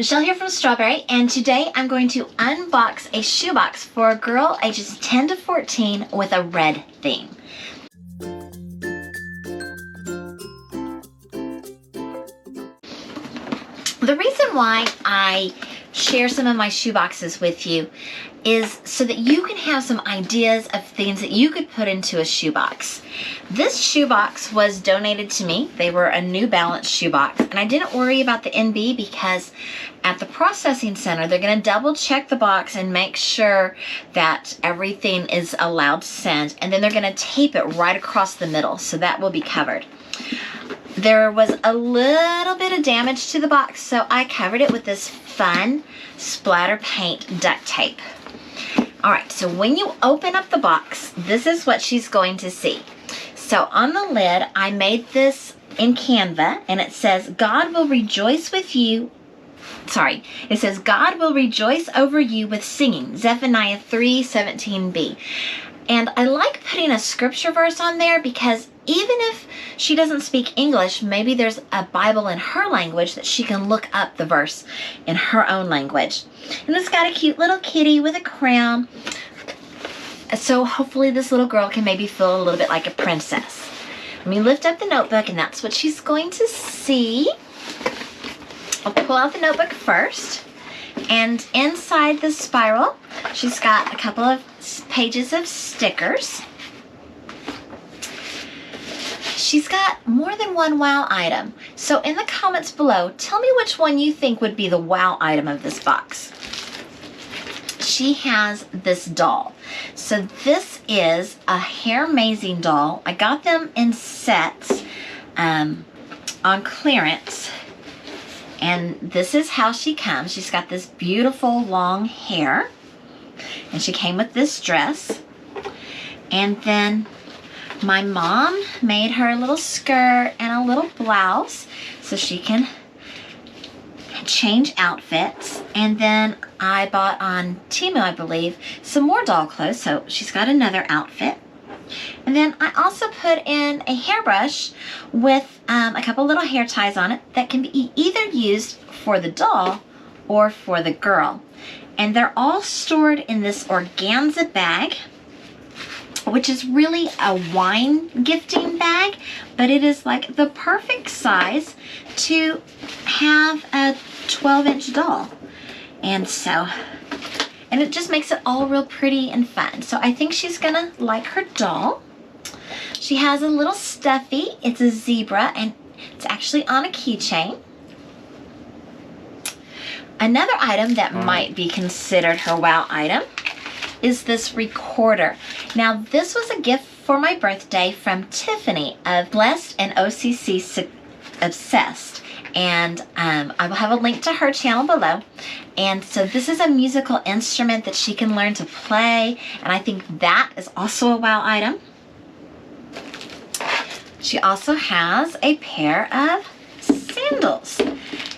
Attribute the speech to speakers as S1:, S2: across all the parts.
S1: Michelle here from Strawberry, and today I'm going to unbox a shoebox for a girl ages 10 to 14 with a red theme. The reason why I share some of my shoeboxes with you is so that you can have some ideas of things that you could put into a shoebox. This shoebox was donated to me. They were a New Balance shoebox, and I didn't worry about the NB because at the processing center they're going to double check the box and make sure that everything is allowed to send, and then they're going to tape it right across the middle, so that will be covered. There was a little bit of damage to the box, so I covered it with this fun splatter paint duct tape. Alright, so when you open up the box, this is what she's going to see. So on the lid, I made this in Canva, and it says, God will rejoice with you. Sorry, it says, God will rejoice over you with singing, Zephaniah 3:17b. And I like putting a scripture verse on there because even if she doesn't speak English, maybe there's a Bible in her language that she can look up the verse in her own language. And it's got a cute little kitty with a crown. So hopefully this little girl can maybe feel a little bit like a princess. Let me lift up the notebook, and that's what she's going to see. I'll pull out the notebook first. And inside the spiral, she's got a couple of pages of stickers. She's got more than one wow item. So in the comments below, tell me which one you think would be the wow item of this box. She has this doll. So this is a hair-mazing doll. I got them in sets on clearance. And this is how she comes. She's got this beautiful long hair. And she came with this dress. And then my mom made her a little skirt and a little blouse so she can change outfits. And then I bought on Temu, I believe, some more doll clothes. So she's got another outfit. And then I also put in a hairbrush with a couple little hair ties on it that can be either used for the doll or for the girl. And they're all stored in this organza bag, which is really a wine gifting bag, but it is like the perfect size to have a 12-inch doll. And it just makes it all real pretty and fun. So I think she's gonna like her doll. She has a little stuffy. It's a zebra, and it's actually on a keychain. Another item that might be considered her wow item is this recorder. Now this was a gift for my birthday from Tiffany of Blessed and OCC Obsessed. And I will have a link to her channel below. And so this is a musical instrument that she can learn to play, and I think that is also a wow item. She also has a pair of sandals,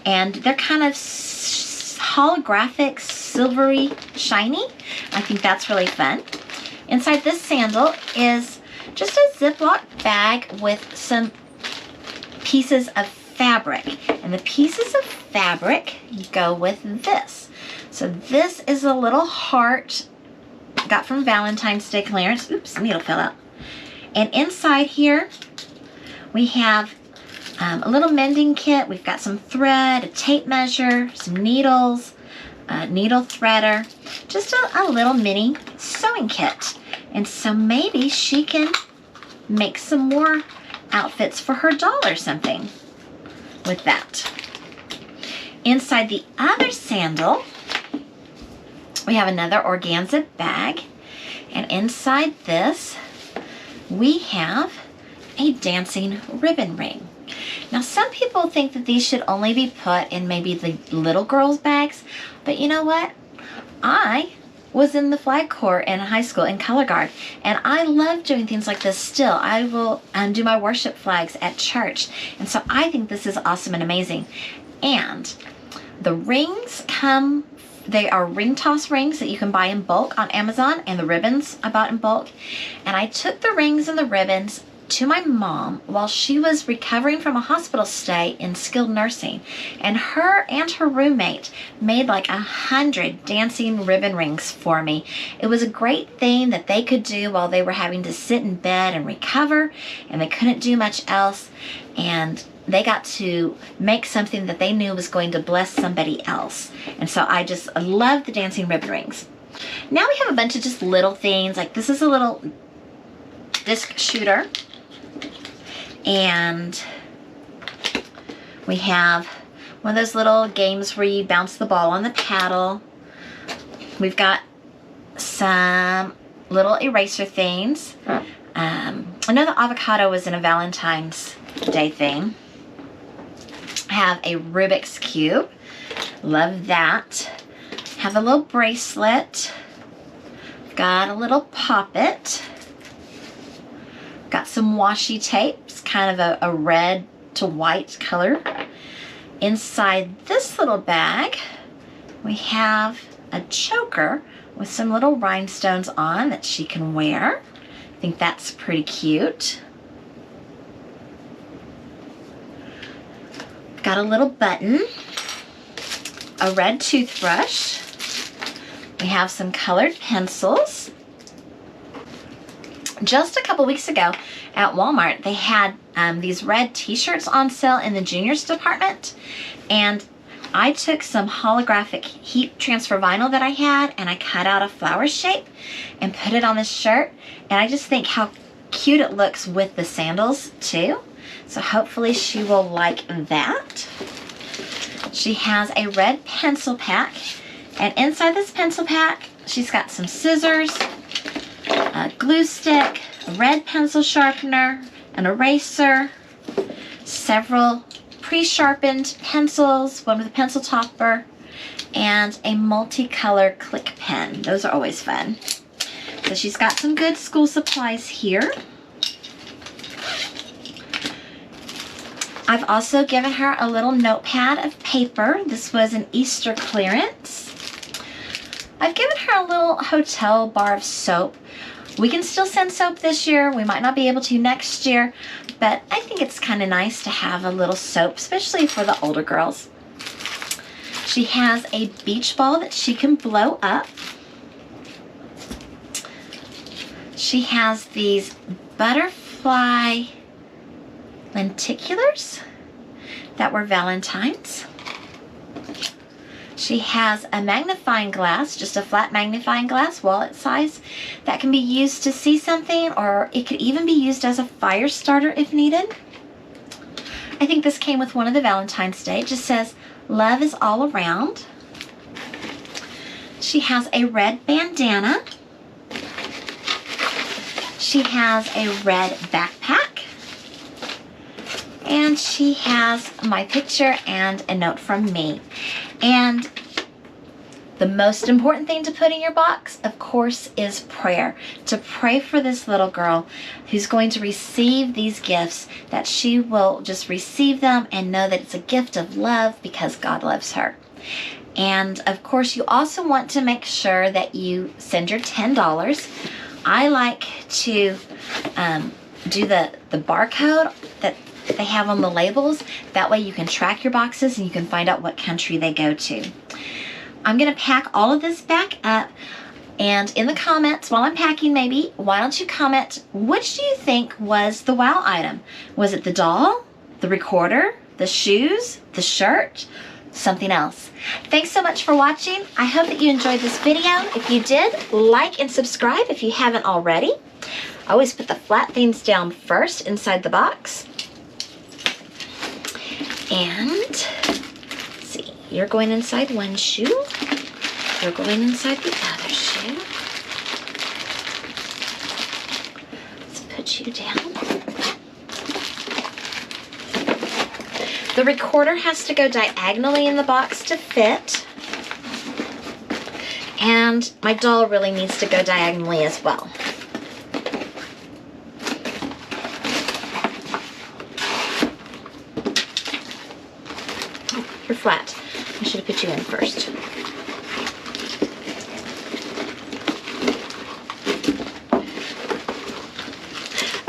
S1: and they're kind of holographic, silvery, shiny. I think that's really fun. Inside this sandal is just a Ziploc bag with some pieces of fabric, and the pieces of fabric go with this. So this is a little heart I got from Valentine's Day clearance. Oops, the needle fell out. And inside here we have a little mending kit. We've got some thread, a tape measure, some needles, a needle threader, just a little mini sewing kit. And so maybe she can make some more outfits for her doll or something with that. Inside the other sandal, we have another organza bag, and inside this we have a dancing ribbon ring. Now some people think that these should only be put in maybe the little girls' bags, but you know what? I was in the flag corps in high school in color guard, and I love doing things like this still. I will do my worship flags at church, and so I think this is awesome and amazing. And the rings come, they are ring toss rings that you can buy in bulk on Amazon, and the ribbons I bought in bulk. And I took the rings and the ribbons to my mom while she was recovering from a hospital stay in skilled nursing. And her roommate made like 100 dancing ribbon rings for me. It was a great thing that they could do while they were having to sit in bed and recover, and they couldn't do much else. And they got to make something that they knew was going to bless somebody else. And so I love the dancing ribbon rings. Now we have a bunch of just little things. Like this is a little disc shooter. And we have one of those little games where you bounce the ball on the paddle. We've got some little eraser things. I know the avocado was in a Valentine's Day thing. I have a Rubik's Cube. Love that. Have a little bracelet. Got a little poppet. Got some washi tapes, kind of a red to white color. Inside this little bag, we have a choker with some little rhinestones on that she can wear. I think that's pretty cute. Got a little button, a red toothbrush. We have some colored pencils. Just a couple weeks ago at Walmart, they had these red t-shirts on sale in the juniors department. And I took some holographic heat transfer vinyl that I had, and I cut out a flower shape and put it on this shirt. And I just think how cute it looks with the sandals too. So hopefully she will like that. She has a red pencil pack. And inside this pencil pack, she's got some scissors, a glue stick, a red pencil sharpener, an eraser, several pre-sharpened pencils, one with a pencil topper, and a multicolor click pen. Those are always fun. So she's got some good school supplies here. I've also given her a little notepad of paper. This was an Easter clearance. I've given her a little hotel bar of soap. We can still send soap this year. We might not be able to next year, but I think it's kind of nice to have a little soap, especially for the older girls. She has a beach ball that she can blow up. She has these butterfly lenticulars that were Valentine's. She has a magnifying glass, just a flat magnifying glass, wallet size, that can be used to see something, or it could even be used as a fire starter if needed. I think this came with one of the Valentine's Day. It just says, "Love is all around." She has a red bandana. She has a red backpack. And she has my picture and a note from me. And the most important thing to put in your box, of course, is prayer. To pray for this little girl who's going to receive these gifts, that she will just receive them and know that it's a gift of love because God loves her. And of course, you also want to make sure that you send your $10. I like to do the barcode that they have on the labels. That way you can track your boxes and you can find out what country they go to. I'm going to pack all of this back up, and in the comments while I'm packing, maybe, why don't you comment, which do you think was the wow item? Was it the doll, the recorder, the shoes, the shirt, something else? Thanks so much for watching. I hope that you enjoyed this video. If you did, like and subscribe if you haven't already. I always put the flat things down first inside the box. And let's see, you're going inside one shoe, you're going inside the other shoe. Let's put you down. The recorder has to go diagonally in the box to fit. And my doll really needs to go diagonally as well. You're flat. I should have put you in first.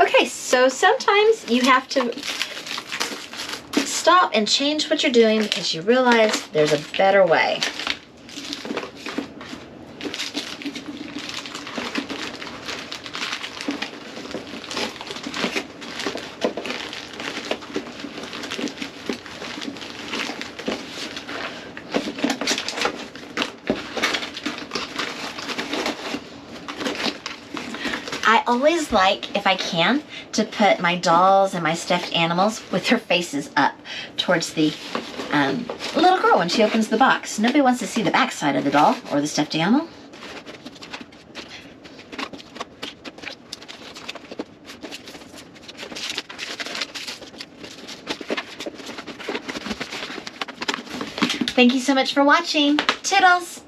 S1: Okay, So sometimes you have to stop and change what you're doing because you realize there's a better way. I always like, if I can, to put my dolls and my stuffed animals with their faces up towards the little girl when she opens the box. Nobody wants to see the back side of the doll or the stuffed animal. Thank you so much for watching. Toodles!